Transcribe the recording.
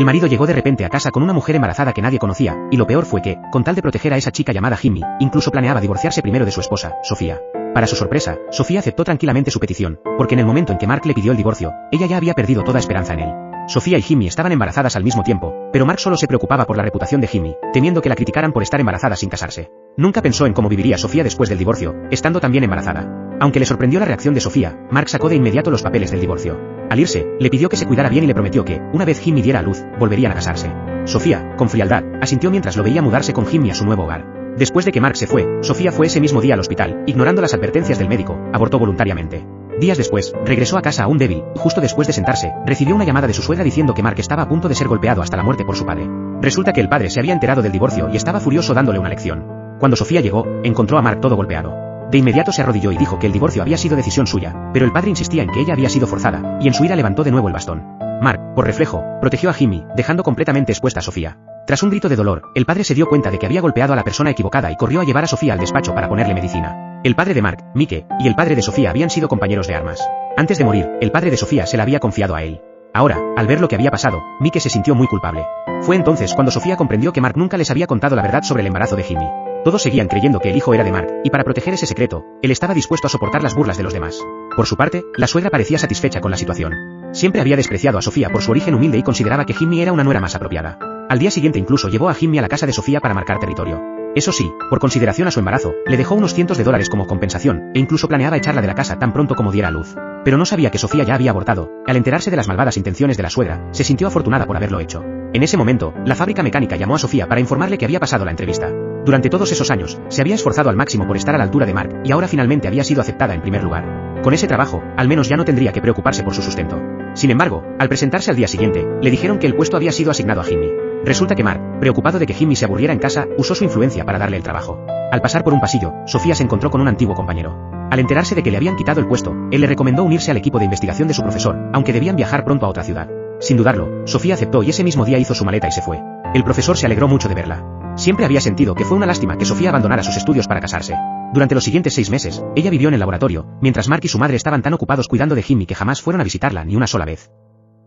marido llegó de repente a casa con una mujer embarazada que nadie conocía, y lo peor fue que, con tal de proteger a esa chica llamada Jimmy, incluso planeaba divorciarse primero de su esposa, Sofía. Para su sorpresa, Sofía aceptó tranquilamente su petición, porque en el momento en que Mark le pidió el divorcio, ella ya había perdido toda esperanza en él. Sofía y Jimmy estaban embarazadas al mismo tiempo, pero Mark solo se preocupaba por la reputación de Jimmy, temiendo que la criticaran por estar embarazada sin casarse. Nunca pensó en cómo viviría Sofía después del divorcio, estando también embarazada. Aunque le sorprendió la reacción de Sofía, Mark sacó de inmediato los papeles del divorcio. Al irse, le pidió que se cuidara bien y le prometió que, una vez Jimmy diera a luz, volverían a casarse. Sofía, con frialdad, asintió mientras lo veía mudarse con Jimmy a su nuevo hogar. Después de que Mark se fue, Sofía fue ese mismo día al hospital, ignorando las advertencias del médico, abortó voluntariamente. Días después, regresó a casa aún débil, y justo después de sentarse, recibió una llamada de su suegra diciendo que Mark estaba a punto de ser golpeado hasta la muerte por su padre. Resulta que el padre se había enterado del divorcio y estaba furioso dándole una lección. Cuando Sofía llegó, encontró a Mark todo golpeado. De inmediato se arrodilló y dijo que el divorcio había sido decisión suya, pero el padre insistía en que ella había sido forzada, y en su ira levantó de nuevo el bastón. Mark, por reflejo, protegió a Jimmy, dejando completamente expuesta a Sofía. Tras un grito de dolor, el padre se dio cuenta de que había golpeado a la persona equivocada y corrió a llevar a Sofía al despacho para ponerle medicina. El padre de Mark, Mike, y el padre de Sofía habían sido compañeros de armas. Antes de morir, el padre de Sofía se la había confiado a él. Ahora, al ver lo que había pasado, Mike se sintió muy culpable. Fue entonces cuando Sofía comprendió que Mark nunca les había contado la verdad sobre el embarazo de Jimmy. Todos seguían creyendo que el hijo era de Mark, y para proteger ese secreto, él estaba dispuesto a soportar las burlas de los demás. Por su parte, la suegra parecía satisfecha con la situación. Siempre había despreciado a Sofía por su origen humilde y consideraba que Jimmy era una nuera más apropiada. Al día siguiente incluso llevó a Jimmy a la casa de Sofía para marcar territorio. Eso sí, por consideración a su embarazo, le dejó unos cientos de dólares como compensación, e incluso planeaba echarla de la casa tan pronto como diera a luz. Pero no sabía que Sofía ya había abortado. Al enterarse de las malvadas intenciones de la suegra, se sintió afortunada por haberlo hecho. En ese momento, la fábrica mecánica llamó a Sofía para informarle que había pasado la entrevista. Durante todos esos años, se había esforzado al máximo por estar a la altura de Mark, y ahora finalmente había sido aceptada en primer lugar. Con ese trabajo, al menos ya no tendría que preocuparse por su sustento. Sin embargo, al presentarse al día siguiente, le dijeron que el puesto había sido asignado a Jimmy. Resulta que Mark, preocupado de que Jimmy se aburriera en casa, usó su influencia para darle el trabajo. Al pasar por un pasillo, Sofía se encontró con un antiguo compañero. Al enterarse de que le habían quitado el puesto, él le recomendó unirse al equipo de investigación de su profesor, aunque debían viajar pronto a otra ciudad. Sin dudarlo, Sofía aceptó y ese mismo día hizo su maleta y se fue. El profesor se alegró mucho de verla. Siempre había sentido que fue una lástima que Sofía abandonara sus estudios para casarse. Durante los siguientes 6 meses, ella vivió en el laboratorio, mientras Mark y su madre estaban tan ocupados cuidando de Jimmy que jamás fueron a visitarla ni una sola vez.